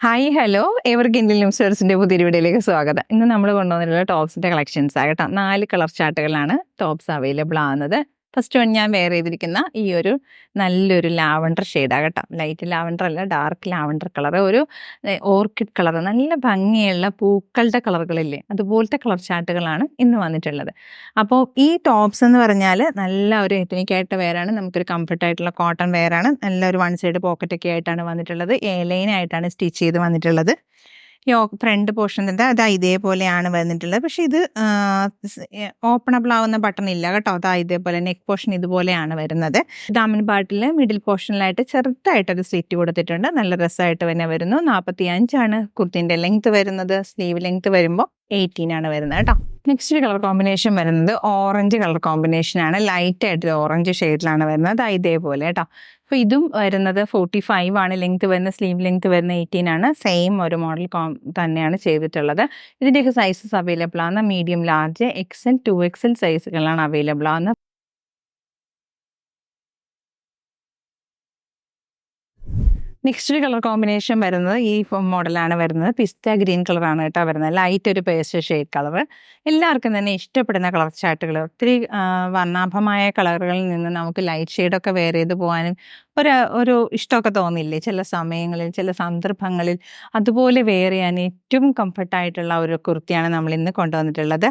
Hi hello ഏവർക്കും Indian news പുതിയ വീഡിയോയിലേക്ക് സ്വാഗതം. ഇന്ന് നമ്മൾ കൊണ്ടുവന്നിട്ടുള്ള ടോപ്സിന്റെ കളക്ഷൻസ് ആകട്ടോ. 4 കളർ ചാർട്ടുകളാണ് ടോപ്സ് അവൈലബിൾ ആകുന്നത്. ഫസ്റ്റ് വൺ ഞാൻ വെയർ ചെയ്തിരിക്കുന്ന ഈ ഒരു നല്ലൊരു ലാവണ്ടർ ഷെയ്ഡാകട്ടോ. ലൈറ്റ് ലാവണ്ടർ അല്ല, ഡാർക്ക് ലാവണ്ടർ കളർ, ഒരു ഓർക്കിഡ് കളർ, നല്ല ഭംഗിയുള്ള പൂക്കളുടെ കളറുകളില്ലേ, അതുപോലത്തെ കളർ ചാർട്ടുകളാണ് ഇന്ന് വന്നിട്ടുള്ളത്. അപ്പോൾ ഈ ടോപ്സ് എന്ന് പറഞ്ഞാൽ നല്ല ഒരു എത്നിക്കായിട്ട് വെയറാണ്, നമുക്കൊരു കംഫർട്ടായിട്ടുള്ള കോട്ടൺ വെയറാണ്. നല്ല ഒരു വൺ സൈഡ് പോക്കറ്റൊക്കെ ആയിട്ടാണ് വന്നിട്ടുള്ളത്. ലൈനായിട്ടാണ് സ്റ്റിച്ച് ചെയ്ത് വന്നിട്ടുള്ളത്. ഫ്രണ്ട് പോർഷൻ്റെ അതാ ഇതേപോലെയാണ് വന്നിട്ടുള്ളത്. പക്ഷേ ഇത് ഓപ്പണബിൾ ആവുന്ന ബട്ടൺ ഇല്ല കേട്ടോ. അതാ ഇതേപോലെ നെക്ക് പോർഷൻ ഇതുപോലെയാണ് വരുന്നത്. ദാമൻ പാർട്ടിൽ മിഡിൽ പോർഷനിലായിട്ട് ചെറുതായിട്ടൊരു സ്ലിറ്റ് കൊടുത്തിട്ടുണ്ട്. നല്ല രസമായിട്ട് തന്നെ വരുന്നു. 45 കുർത്തിൻ്റെ ലെങ്ത് വരുന്നത്. സ്ലീവ് ലെങ്ത് വരുമ്പോൾ 18 ആണ് വരുന്നത് കേട്ടോ. നെക്സ്റ്റ് കളർ കോമ്പിനേഷൻ വരുന്നത് ഓറഞ്ച് കളർ കോമ്പിനേഷനാണ്. ലൈറ്റ് ആയിട്ട് ഓറഞ്ച് ഷെയ്ഡിലാണ് വരുന്നത്. ഇതേപോലെ കേട്ടോ. അപ്പോൾ ഇതും വരുന്നത് 45 ആണ് ലെങ്ത് വരുന്നത്. സ്ലീവ് ലെങ്ത് വരുന്നത് 18 ആണ്. സെയിം ഒരു മോഡൽ തന്നെയാണ് ചെയ്തിട്ടുള്ളത്. ഇതിൻ്റെയൊക്കെ സൈസസ് അവൈലബിൾ ആണ്. മീഡിയം, ലാർജ്, XL, 2XL സൈസുകളാണ് അവൈലബിൾ ആണ്. നെക്സ്റ്റ് കളർ കോമ്പിനേഷൻ വരുന്നത് ഈ മോഡലാണ് വരുന്നത്. പിസ്ത ഗ്രീൻ കളറാണ് കേട്ടോ വരുന്നത്. ലൈറ്റ് ഒരു പേസ്റ്റ് ഷെയ്ഡ് കളർ. എല്ലാവർക്കും തന്നെ ഇഷ്ടപ്പെടുന്ന കളർ ചാർട്ടുകൾ. ഒത്തിരി വർണ്ണാഭമായ കളറുകളിൽ നിന്ന് നമുക്ക് ലൈറ്റ് ഷെയ്ഡൊക്കെ വെയർ ചെയ്ത് പോകാനും ഒരു ഇഷ്ടമൊക്കെ തോന്നില്ലേ ചില സമയങ്ങളിൽ, ചില സന്ദർഭങ്ങളിൽ. അതുപോലെ വെയർ ചെയ്യാൻ ഏറ്റവും കംഫർട്ടായിട്ടുള്ള ഒരു കുർത്തിയാണ് നമ്മൾ ഇന്ന് കൊണ്ടുവന്നിട്ടുള്ളത്.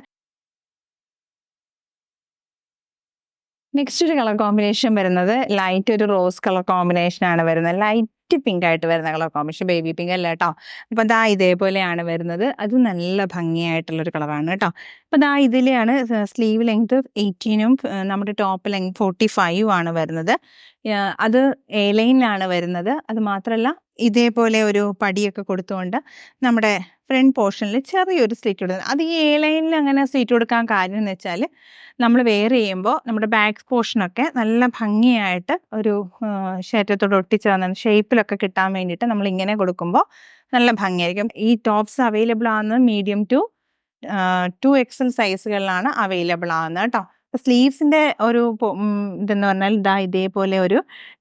നെക്സ്റ്റ് ഒരു കളർ കോമ്പിനേഷൻ വരുന്നത് ലൈറ്റ് ഒരു റോസ് കളർ കോമ്പിനേഷനാണ് വരുന്നത്. ലൈറ്റ് പിങ്ക് ആയിട്ട് വരുന്ന കളർ കോമ്പിനേഷൻ, ബേബി പിങ്ക് അല്ല കേട്ടോ. അപ്പം ഇതേപോലെയാണ് വരുന്നത്. അത് നല്ല ഭംഗിയായിട്ടുള്ളൊരു കളറാണ് കേട്ടോ. അപ്പം ഇതിലെയാണ് സ്ലീവ് ലെങ്ത് 18ഉം നമ്മുടെ ടോപ്പ് ലെങ്ത് 45 ആണ് വരുന്നത്. അത് ലൈനിലാണ് വരുന്നത്. അത് മാത്രമല്ല ഇതേപോലെ ഒരു പടിയൊക്കെ കൊടുത്തുകൊണ്ട് നമ്മുടെ ഫ്രണ്ട് പോർഷനിൽ ചെറിയൊരു സ്ലിറ്റ് കൊടുക്കുന്നത്. അത് ഈ ലൈനിൽ അങ്ങനെ സ്ലിറ്റ് കൊടുക്കാൻ കാര്യം എന്ന് വെച്ചാൽ നമ്മൾ വെയർ ചെയ്യുമ്പോൾ നമ്മുടെ ബാക്ക് പോർഷനൊക്കെ നല്ല ഭംഗിയായിട്ട് ഒരു ശരീരത്തോട് ഒട്ടിച്ച് വന്ന ഷേപ്പിലൊക്കെ കിട്ടാൻ വേണ്ടിയിട്ട് നമ്മൾ ഇങ്ങനെ കൊടുക്കുമ്പോൾ നല്ല ഭംഗിയായിരിക്കും. ഈ ടോപ്സ് അവൈലബിൾ ആകുന്നത് മീഡിയം ടു 2XL സൈസുകളിലാണ് അവൈലബിൾ ആകുന്നത് കേട്ടോ. സ്ലീവ്സിൻ്റെ ഒരു ഇതെന്ന് പറഞ്ഞാൽ ഇതേപോലെ ഒരു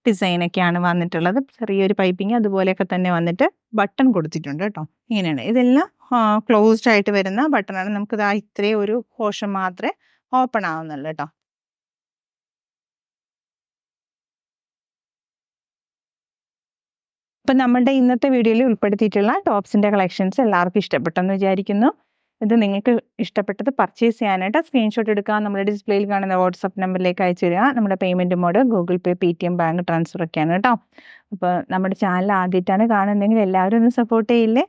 ഡിസൈനൊക്കെയാണ് വന്നിട്ടുള്ളത്. ചെറിയൊരു പൈപ്പിങ് അതുപോലെയൊക്കെ തന്നെ വന്നിട്ട് ബട്ടൺ കൊടുത്തിട്ടുണ്ട് കേട്ടോ. ഇങ്ങനെയാണ്. ഇതെല്ലാം ക്ലോസ്ഡ് ആയിട്ട് വരുന്ന ബട്ടണാണ്. നമുക്ക് ഇത്രയും ഒരു പോർഷൻ മാത്രമേ ഓപ്പൺ ആവുന്നുള്ളൂ കേട്ടോ. അപ്പം നമ്മുടെ ഇന്നത്തെ വീഡിയോയിൽ ഉൾപ്പെടുത്തിയിട്ടുള്ള ടോപ്സിൻ്റെ കളക്ഷൻസ് എല്ലാവർക്കും ഇഷ്ടപ്പെട്ടെന്ന് വിചാരിക്കുന്നു. ഇത് നിങ്ങൾക്ക് ഇഷ്ടപ്പെട്ടത് പർച്ചേസ് ചെയ്യാനായിട്ട് സ്ക്രീൻഷോട്ട് എടുക്കുക, നമ്മുടെ ഡിസ്പ്ലേയിൽ കാണുന്ന വാട്സപ്പ് നമ്പറിലേക്ക് അയച്ചു തരിക. നമ്മുടെ പേയ്മെൻറ്റ് മോഡ് ഗൂഗിൾ പേ, PTM, ബാങ്ക് ട്രാൻസ്ഫർ ഒക്കെയാണ് കേട്ടോ. അപ്പോൾ നമ്മുടെ ചാനൽ ആദ്യമായിട്ടാണ് കാണുന്നതെങ്കിൽ എല്ലാവരും ഒന്ന് സപ്പോർട്ട് ചെയ്യില്ലേ.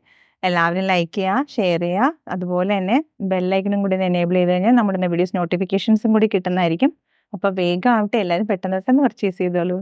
എല്ലാവരും ലൈക്ക് ചെയ്യുക, ഷെയർ ചെയ്യുക. അതുപോലെ തന്നെ ബെല്ലൈക്കനും കൂടി എനേബിൾ ചെയ്ത് കഴിഞ്ഞാൽ നമ്മുടെ വീഡിയോസ് നോട്ടിഫിക്കേഷൻസും കൂടി കിട്ടുന്നതായിരിക്കും. അപ്പോൾ വേഗം ആവട്ടെ, എല്ലാവരും പെട്ടെന്ന് തന്നെ പർച്ചേസ് ചെയ്തോളൂ.